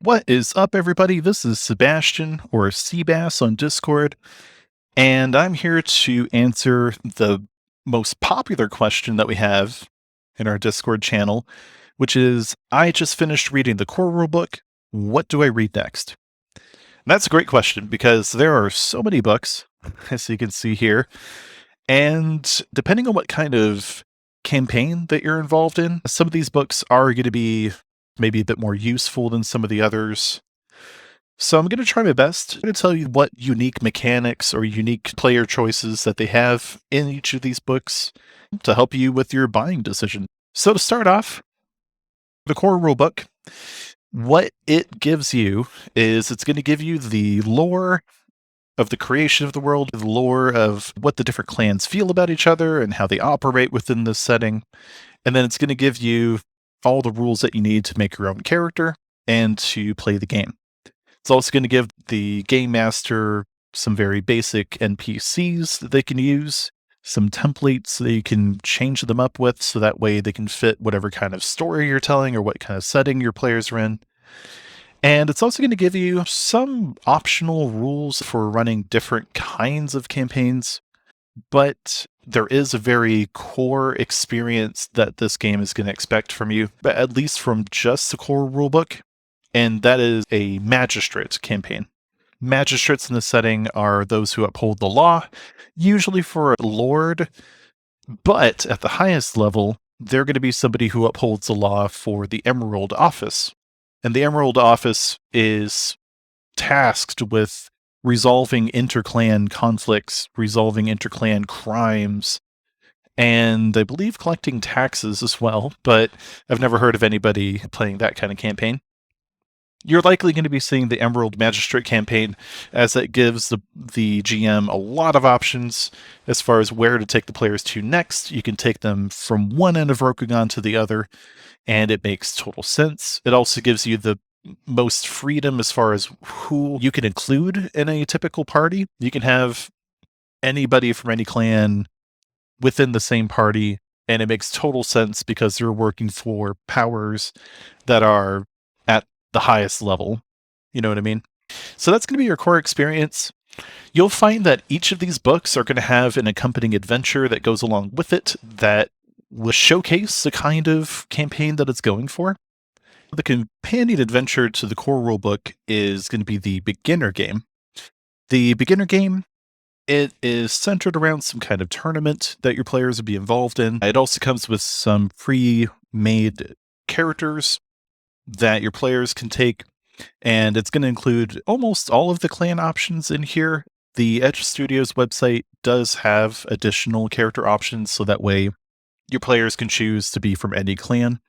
What is up, everybody? This is Sebastian, or Seabass on Discord, and I'm here to answer the most popular question that we have in our Discord channel, which is, I just finished reading the core rulebook. What do I read next? And that's a great question because there are so many books, as you can see here, and depending on what kind of campaign that you're involved in, some of these books are going to be maybe a bit more useful than some of the others. So I'm going to try my best to tell you what unique mechanics or unique player choices that they have in each of these books to help you with your buying decision. So to start off, the core rulebook, what it gives you is it's going to give you the lore of the creation of the world, the lore of what the different clans feel about each other and how they operate within this setting. And then it's going to give you all the rules that you need to make your own character and to play the game. It's also going to give the game master some very basic NPCs that they can use, some templates that you can change them up with so that way they can fit whatever kind of story you're telling or what kind of setting your players are in. And it's also going to give you some optional rules for running different kinds of campaigns, but there is a very core experience that this game is going to expect from you, but at least from just the core rulebook, and that is a magistrate campaign. Magistrates in the setting are those who uphold the law, usually for a lord, but at the highest level, they're going to be somebody who upholds the law for the Emerald Office. And the Emerald Office is tasked with resolving interclan conflicts, resolving interclan crimes, and I believe collecting taxes as well, but I've never heard of anybody playing that kind of campaign. You're likely going to be seeing the Emerald Magistrate campaign, as it gives the GM a lot of options as far as where to take the players to next. You can take them from one end of Rokugan to the other, and it makes total sense. It also gives you the most freedom as far as who you can include in a typical party. You can have anybody from any clan within the same party, and it makes total sense because they're working for powers that are at the highest level. You know what I mean? So that's going to be your core experience. You'll find that each of these books are going to have an accompanying adventure that goes along with it that will showcase the kind of campaign that it's going for. The companion adventure to the core rulebook is going to be the beginner game. The beginner game, it is centered around some kind of tournament that your players will be involved in. It also comes with some pre-made characters that your players can take, and it's going to include almost all of the clan options in here. The Edge Studios website does have additional character options, so that way your players can choose to be from any clan.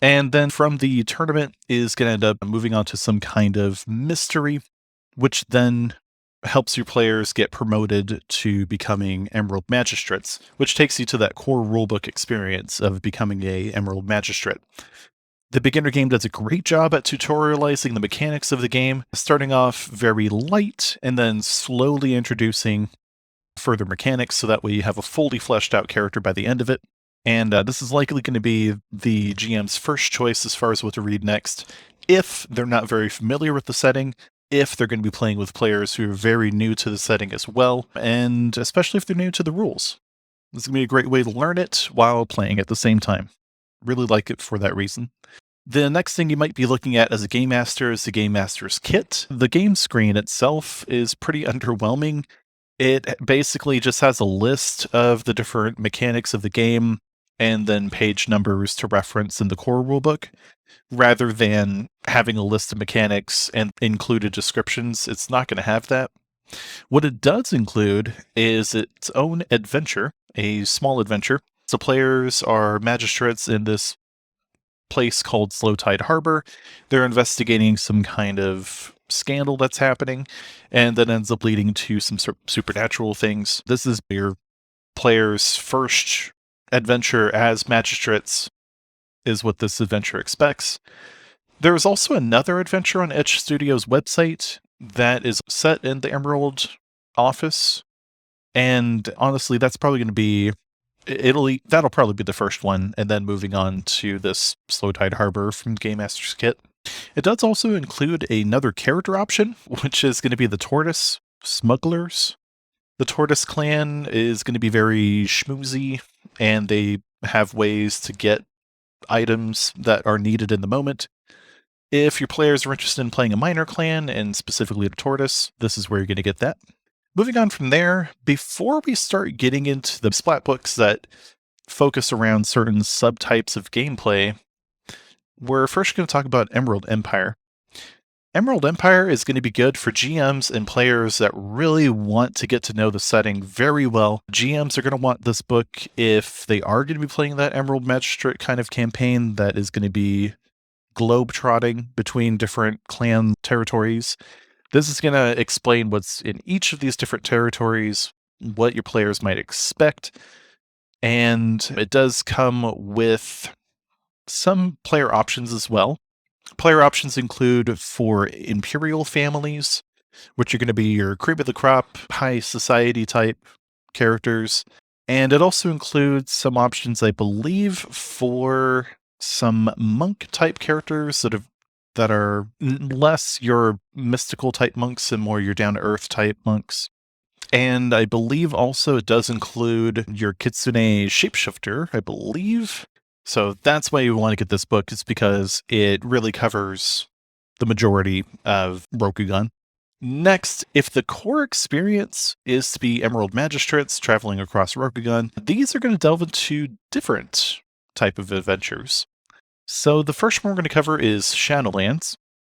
And then from the tournament is going to end up moving on to some kind of mystery, which then helps your players get promoted to becoming Emerald Magistrates, which takes you to that core rulebook experience of becoming a Emerald Magistrate. The beginner game does a great job at tutorializing the mechanics of the game, starting off very light and then slowly introducing further mechanics so that way you have a fully fleshed out character by the end of it. And this is likely going to be the GM's first choice as far as what to read next, if they're not very familiar with the setting, if they're going to be playing with players who are very new to the setting as well, and especially if they're new to the rules. This is going to be a great way to learn it while playing at the same time. Really like it for that reason. The next thing you might be looking at as a game master is the Game Master's Kit. The game screen itself is pretty underwhelming. It basically just has a list of the different mechanics of the game and then page numbers to reference in the core rulebook, rather than having a list of mechanics and included descriptions. It's not going to have that. What it does include is its own adventure, a small adventure. So players are magistrates in this place called Slow Tide Harbor. They're investigating some kind of scandal that's happening, and that ends up leading to some supernatural things. This is your player's first adventure as magistrates, is what this adventure expects. There is also another adventure on Edge Studios' website that is set in the Emerald Office, and honestly, that's probably going to be that'll probably be the first one, and then moving on to this Slow Tide Harbor from Game Master's Kit. It does also include another character option, which is going to be the Tortoise Smugglers. The Tortoise clan is going to be very schmoozy, and they have ways to get items that are needed in the moment. If your players are interested in playing a minor clan, and specifically the Tortoise, this is where you're going to get that. Moving on from there, before we start getting into the splat books that focus around certain subtypes of gameplay, we're first going to talk about Emerald Empire. Emerald Empire is going to be good for GMs and players that really want to get to know the setting very well. GMs are going to want this book if they are going to be playing that Emerald Magistrate kind of campaign that is going to be globe-trotting between different clan territories. This is going to explain what's in each of these different territories, what your players might expect, and it does come with some player options as well. Player options include for Imperial families, which are going to be your cream of the crop, high society type characters. And it also includes some options, I believe, for some monk type characters that are less your mystical type monks and more your down to earth type monks. And I believe also it does include your Kitsune shapeshifter, I believe. So that's why you want to get this book, is because it really covers the majority of Rokugan. Next, if the core experience is to be Emerald Magistrates traveling across Rokugan, these are going to delve into different type of adventures. So the first one we're going to cover is Shadowlands.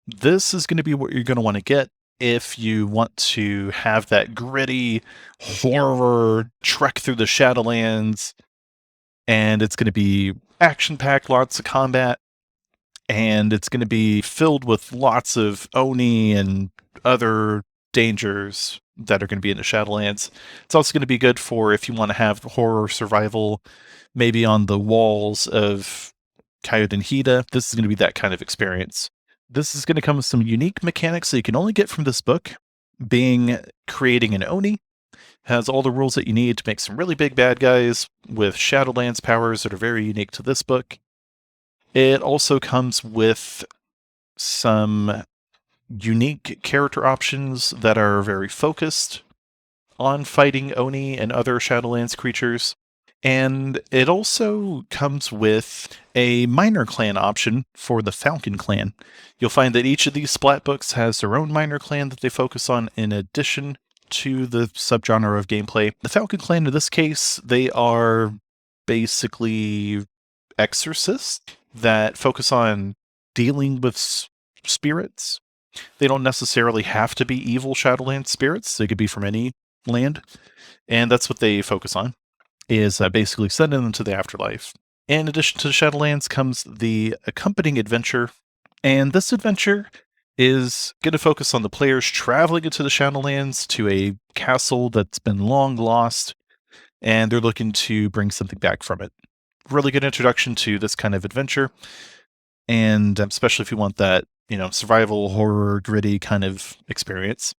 This is going to be what you're going to want to get if you want to have that gritty horror trek through the Shadowlands, and it's going to be action-packed, lots of combat, and it's going to be filled with lots of Oni and other dangers that are going to be in the Shadowlands. It's also going to be good for if you want to have horror survival, maybe on the walls of Kyoto and Hida. This is going to be that kind of experience. This is going to come with some unique mechanics that you can only get from this book, being creating an Oni. Has all the rules that you need to make some really big bad guys with Shadowlands powers that are very unique to this book. It also comes with some unique character options that are very focused on fighting Oni and other Shadowlands creatures. And it also comes with a minor clan option for the Falcon clan. You'll find that each of these splat books has their own minor clan that they focus on in addition to the subgenre of gameplay. The Falcon clan, in this case, they are basically exorcists that focus on dealing with spirits. They don't necessarily have to be evil Shadowlands spirits. They could be from any land. And that's what they focus on, is basically sending them to the afterlife. In addition to the Shadowlands comes the accompanying adventure. And this adventure is going to focus on the players traveling into the Shadowlands to a castle that's been long lost, and they're looking to bring something back from it. Really good introduction to this kind of adventure, and especially if you want that, survival, horror, gritty kind of experience.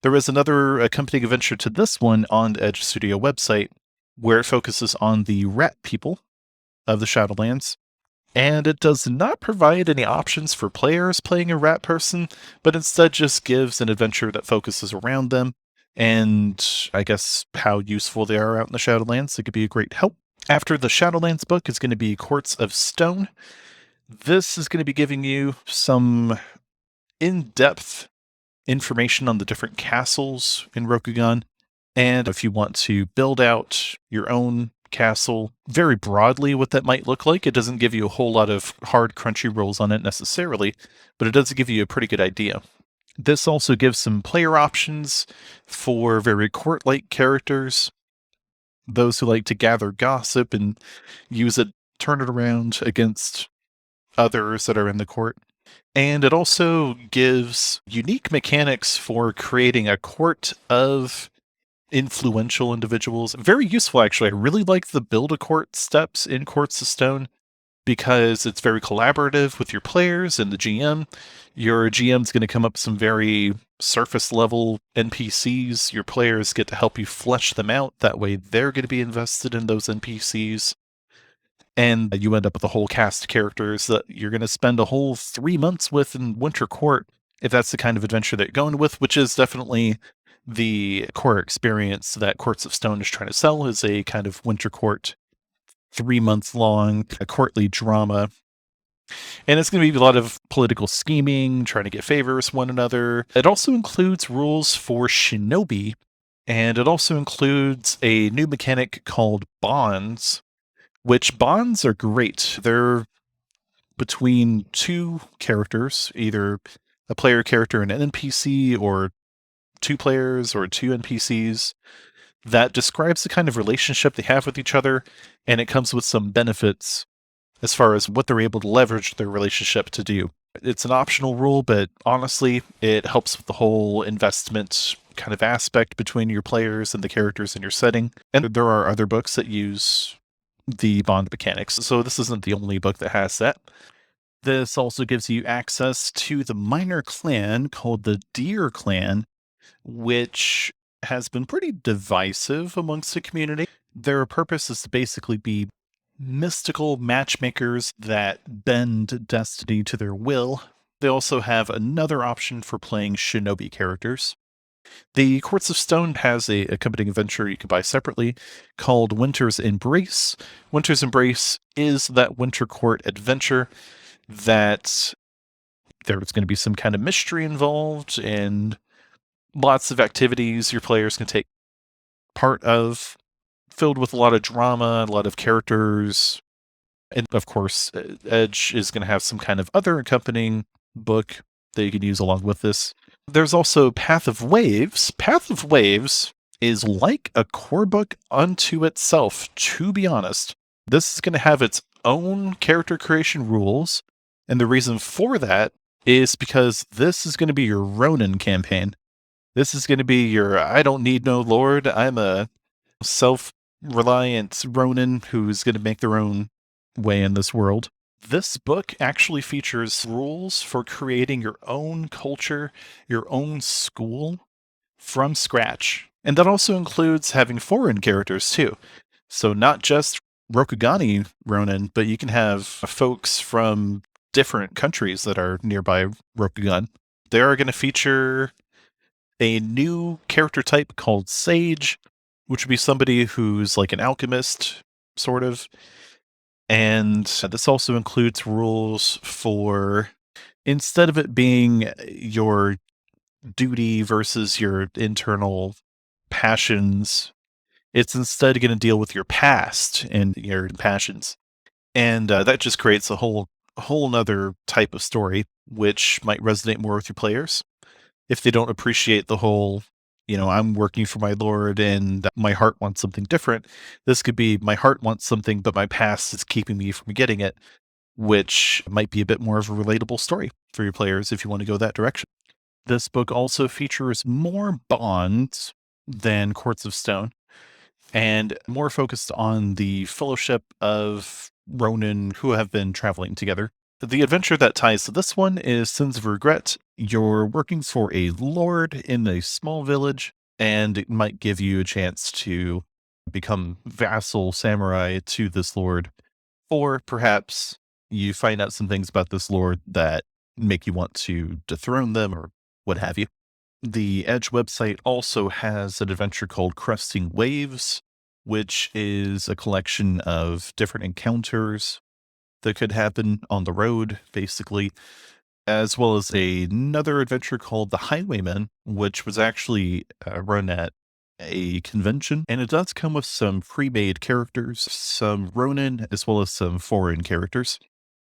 There is another accompanying adventure to this one on the Edge Studio website, where it focuses on the rat people of the Shadowlands. And it does not provide any options for players playing a rat person, but instead just gives an adventure that focuses around them, and I guess how useful they are out in the Shadowlands. It could be a great help. After the Shadowlands book is going to be Courts of Stone. This is going to be giving you some in-depth information on the different castles in Rokugan, and if you want to build out your own castle very broadly, what that might look like. It doesn't give you a whole lot of hard crunchy rolls on it necessarily, but it does give you a pretty good idea. This also gives some player options for very court-like characters, those who like to gather gossip and use it, turn it around against others that are in the court. And it also gives unique mechanics for creating a court of influential individuals. Very useful, actually. I really like the build a court steps in Courts of Stone because it's very collaborative with your players and the GM. Your GM's going to come up with some very surface level NPCs. Your players get to help you flesh them out. That way they're going to be invested in those NPCs. And you end up with a whole cast of characters that you're going to spend a whole 3 months with in Winter Court, if that's the kind of adventure that you're going with, which is definitely the core experience that Courts of Stone is trying to sell, is a kind of Winter Court 3-month long courtly drama. And it's going to be a lot of political scheming, trying to get favors one another. It also includes rules for shinobi, and it also includes a new mechanic called bonds, which bonds are great. They're between two characters, either a player character and an NPC, or two players or two NPCs, that describes the kind of relationship they have with each other, and it comes with some benefits as far as what they're able to leverage their relationship to do. It's an optional rule, but honestly, it helps with the whole investment kind of aspect between your players and the characters in your setting. And there are other books that use the bond mechanics, so this isn't the only book that has that. This also gives you access to the minor clan called the Deer Clan, which has been pretty divisive amongst the community. Their purpose is to basically be mystical matchmakers that bend destiny to their will. They also have another option for playing shinobi characters. The Courts of Stone has a accompanying adventure you can buy separately called Winter's Embrace. Winter's Embrace is that Winter Court adventure that there's going to be some kind of mystery involved and lots of activities your players can take part of, filled with a lot of drama, a lot of characters. And of course, Edge is going to have some kind of other accompanying book that you can use along with this. There's also Path of Waves. Path of Waves is like a core book unto itself, to be honest. This is going to have its own character creation rules, and the reason for that is because this is going to be your Ronin campaign. This is going to be your I don't need no lord, I'm a self-reliant Ronin who's going to make their own way in this world. This book actually features rules for creating your own culture, your own school from scratch. And that also includes having foreign characters too. So not just Rokugani Ronin, but you can have folks from different countries that are nearby Rokugan. They are going to feature a new character type called Sage, which would be somebody who's like an alchemist, sort of. And this also includes rules for, instead of it being your duty versus your internal passions, it's instead going to deal with your past and your passions. And that just creates a whole nother type of story, which might resonate more with your players. If they don't appreciate the whole, I'm working for my lord and my heart wants something different, this could be my heart wants something, but my past is keeping me from getting it, which might be a bit more of a relatable story for your players if you want to go that direction. This book also features more bonds than Courts of Stone, and more focused on the fellowship of Ronin who have been traveling together. The adventure that ties to this one is Sins of Regret. You're working for a lord in a small village, and it might give you a chance to become vassal samurai to this lord, or perhaps you find out some things about this lord that make you want to dethrone them or what have you. The Edge website also has an adventure called Cresting Waves, which is a collection of different encounters that could happen on the road, basically, as well as another adventure called The Highwayman, which was actually run at a convention. And it does come with some pre-made characters, some Ronin, as well as some foreign characters.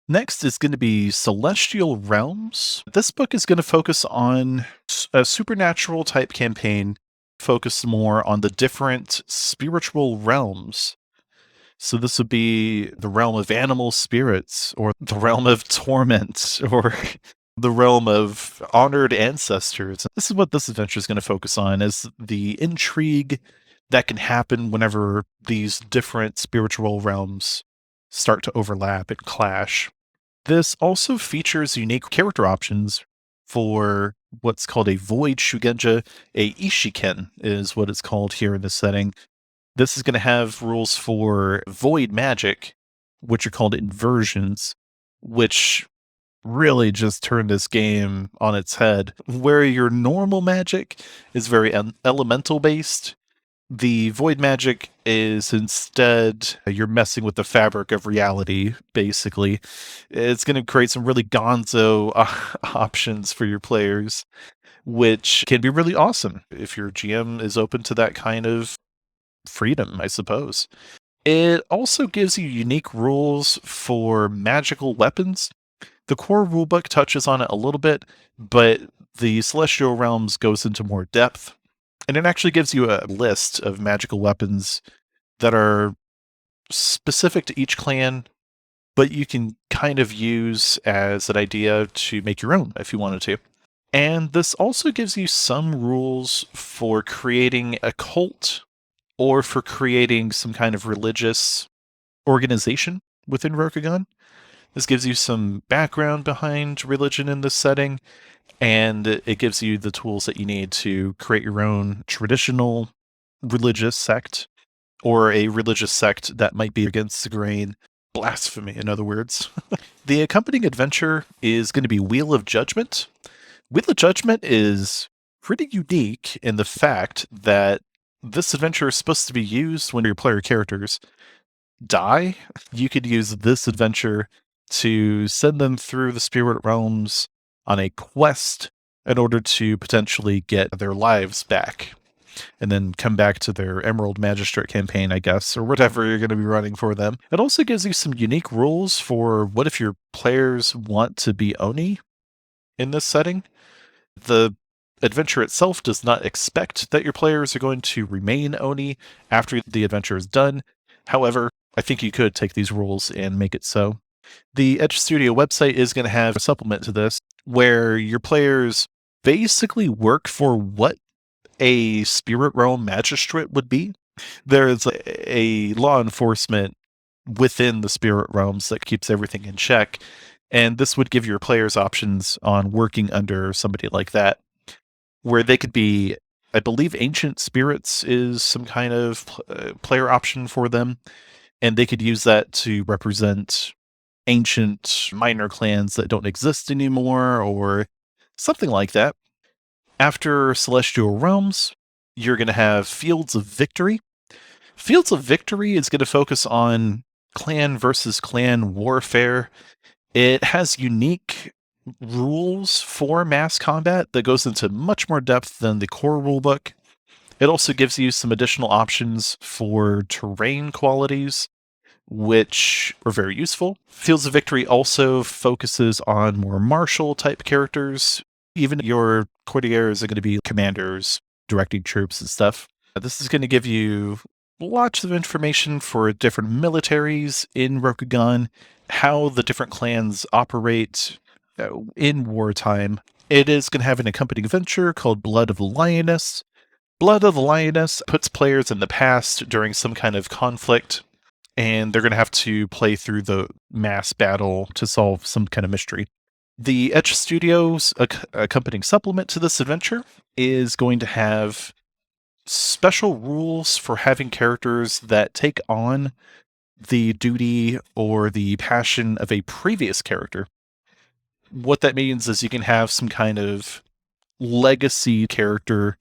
Next is going to be Celestial Realms. This book is going to focus on a supernatural type campaign, focused more on the different spiritual realms. So this would be the realm of animal spirits, or the realm of torment, or the realm of honored ancestors. This is what this adventure is going to focus on, is the intrigue that can happen whenever these different spiritual realms start to overlap and clash. This also features unique character options for what's called a Void Shugenja. A Ishiken is what it's called here in this setting. This is going to have rules for void magic, which are called inversions, which really just turned this game on its head. Where your normal magic is very elemental based, the void magic is instead you're messing with the fabric of reality, basically. It's going to create some really gonzo options for your players, which can be really awesome if your GM is open to that kind of freedom, I suppose. It also gives you unique rules for magical weapons. The core rulebook touches on it a little bit, but the Celestial Realms goes into more depth, and it actually gives you a list of magical weapons that are specific to each clan, but you can kind of use as an idea to make your own if you wanted to. And this also gives you some rules for creating a cult or for creating some kind of religious organization within Rokugan. This gives you some background behind religion in this setting, and it gives you the tools that you need to create your own traditional religious sect, or a religious sect that might be against the grain. Blasphemy, in other words. The accompanying adventure is going to be Wheel of Judgment. Wheel of Judgment is pretty unique in the fact that this adventure is supposed to be used when your player characters die. You could use this adventure to send them through the spirit realms on a quest in order to potentially get their lives back, and then come back to their Emerald Magistrate campaign, I guess, or whatever you're going to be running for them. It also gives you some unique rules for what if your players want to be Oni in this setting. The adventure itself does not expect that your players are going to remain Oni after the adventure is done. However, I think you could take these rules and make it so. The Edge Studio website is going to have a supplement to this where your players basically work for what a Spirit Realm Magistrate would be. There's a law enforcement within the Spirit Realms that keeps everything in check, and this would give your players options on working under somebody like that, where they could be, I believe Ancient Spirits is some kind of player option for them, and they could use that to represent ancient minor clans that don't exist anymore, or something like that. After Celestial Realms, you're going to have Fields of Victory. Fields of Victory is going to focus on clan versus clan warfare. It has unique rules for mass combat that goes into much more depth than the core rulebook. It also gives you some additional options for terrain qualities, which are very useful. Fields of Victory also focuses on more martial type characters. Even your courtiers are going to be commanders directing troops and stuff. This is going to give you lots of information for different militaries in Rokugan, how the different clans operate in wartime. It is going to have an accompanying adventure called Blood of the Lioness. Blood of the Lioness puts players in the past during some kind of conflict, and they're going to have to play through the mass battle to solve some kind of mystery. The Etch Studios accompanying supplement to this adventure is going to have special rules for having characters that take on the duty or the passion of a previous character. What that means is you can have some kind of legacy character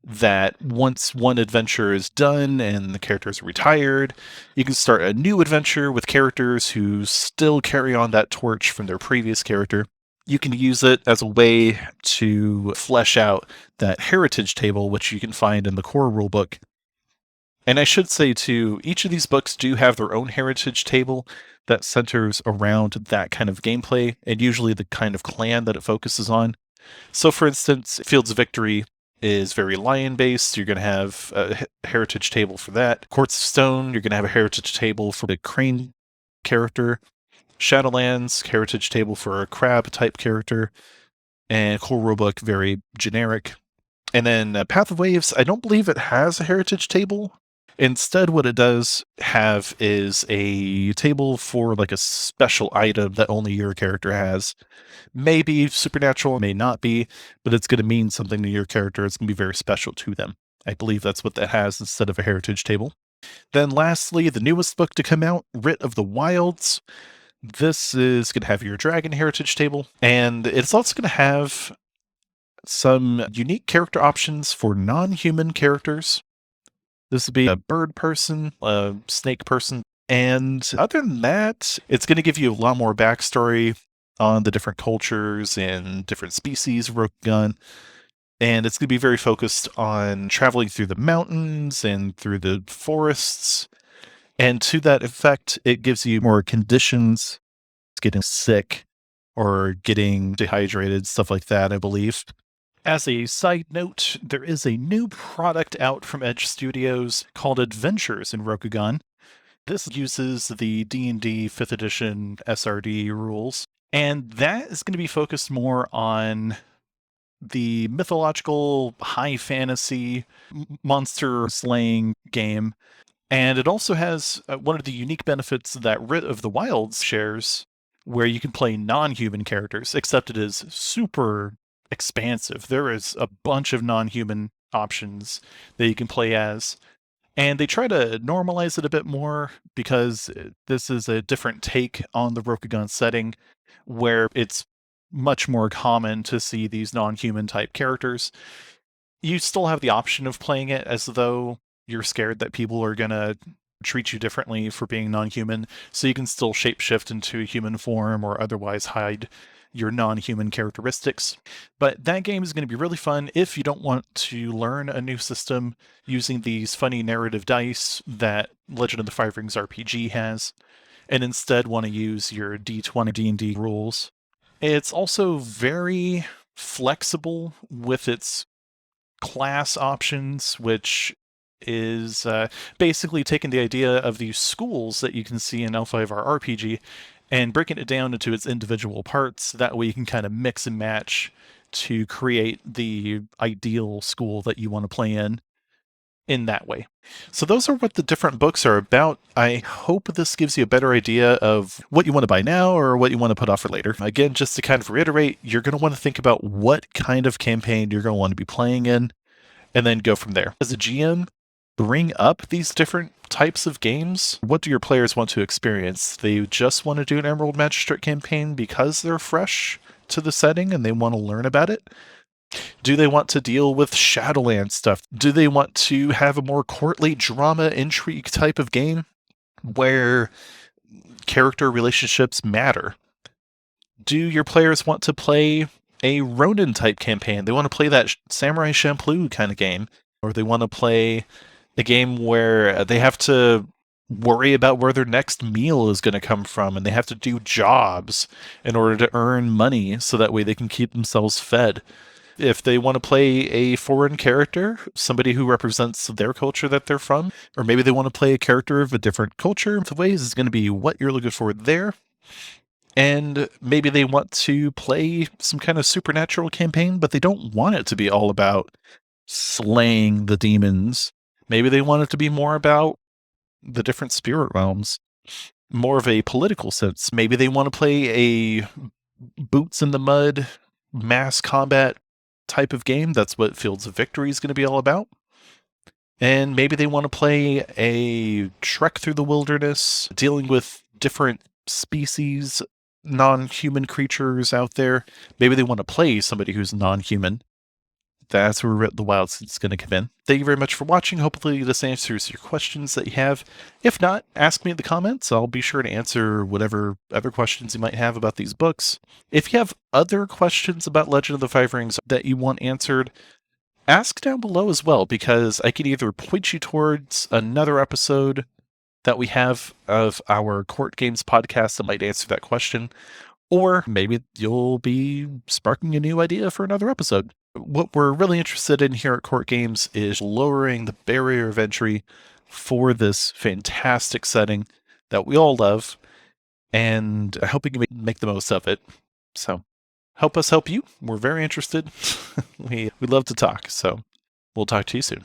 that once one adventure is done and the character is retired, you can start a new adventure with characters who still carry on that torch from their previous character. You can use it as a way to flesh out that heritage table, which you can find in the core rulebook. And I should say, too, each of these books do have their own heritage table that centers around that kind of gameplay and usually the kind of clan that it focuses on. So, for instance, Fields of Victory is very lion-based. You're going to have a heritage table for that. Courts of Stone, you're going to have a heritage table for the crane character. Shadowlands, heritage table for a crab-type character. And core rulebook, very generic. And then Path of Waves, I don't believe it has a heritage table. Instead, what it does have is a table for like a special item that only your character has. Maybe supernatural, may not be, but it's going to mean something to your character. It's going to be very special to them. I believe that's what that has instead of a heritage table. Then lastly, the newest book to come out, Writ of the Wilds. This is going to have your dragon heritage table, and it's also going to have some unique character options for non-human characters. This would be a bird person, a snake person, and other than that, it's going to give you a lot more backstory on the different cultures and different species of Rokugan. And it's going to be very focused on traveling through the mountains and through the forests. And to that effect, it gives you more conditions, getting sick or getting dehydrated, stuff like that, I believe. As a side note, there is a new product out from Edge Studios called Adventures in Rokugan. This uses the D&D 5th edition SRD rules, and that is going to be focused more on the mythological, high fantasy, monster slaying game. And it also has one of the unique benefits that Writ of the Wilds shares, where you can play non-human characters, except it is super expansive. There is a bunch of non-human options that you can play as. And they try to normalize it a bit more because this is a different take on the Rokugan setting where it's much more common to see these non-human type characters. You still have the option of playing it as though you're scared that people are going to treat you differently for being non-human, so you can still shapeshift into a human form or otherwise hide your non-human characteristics. But that game is going to be really fun if you don't want to learn a new system using these funny narrative dice that Legend of the Five Rings RPG has, and instead want to use your D20 D&D rules. It's also very flexible with its class options, which is basically taking the idea of these schools that you can see in L5R RPG and breaking it down into its individual parts. That way you can kind of mix and match to create the ideal school that you want to play in that way. So those are what the different books are about. I hope this gives you a better idea of what you want to buy now or what you want to put off for later. Again, just to kind of reiterate, you're going to want to think about what kind of campaign you're going to want to be playing in and then go from there. As a GM, bring up these different types of games. What do your players want to experience? They just want to do an Emerald Magistrate campaign because they're fresh to the setting and they want to learn about it? Do they want to deal with Shadowlands stuff? Do they want to have a more courtly drama intrigue type of game where character relationships matter? Do your players want to play a Ronin type campaign? They want to play that Samurai Champloo kind of game, or they want to play a game where they have to worry about where their next meal is going to come from and they have to do jobs in order to earn money so that way they can keep themselves fed. If they want to play a foreign character, somebody who represents their culture that they're from, or maybe they want to play a character of a different culture, the ways is going to be what you're looking for there. And maybe they want to play some kind of supernatural campaign, but they don't want it to be all about slaying the demons. Maybe they want it to be more about the different spirit realms, more of a political sense. Maybe they want to play a boots in the mud mass combat type of game. That's what Fields of Victory is going to be all about. And maybe they want to play a trek through the wilderness, dealing with different species, non-human creatures out there. Maybe they want to play somebody who's non-human. That's where Writ the Wilds is going to come in. Thank you very much for watching. Hopefully this answers your questions that you have. If not, ask me in the comments. I'll be sure to answer whatever other questions you might have about these books. If you have other questions about Legend of the Five Rings that you want answered, ask down below as well, because I can either point you towards another episode that we have of our Court Games podcast that might answer that question, or maybe you'll be sparking a new idea for another episode. What we're really interested in here at Court Games is lowering the barrier of entry for this fantastic setting that we all love, and helping you make the most of it. So help us help you. We're very interested. We love to talk, so we'll talk to you soon.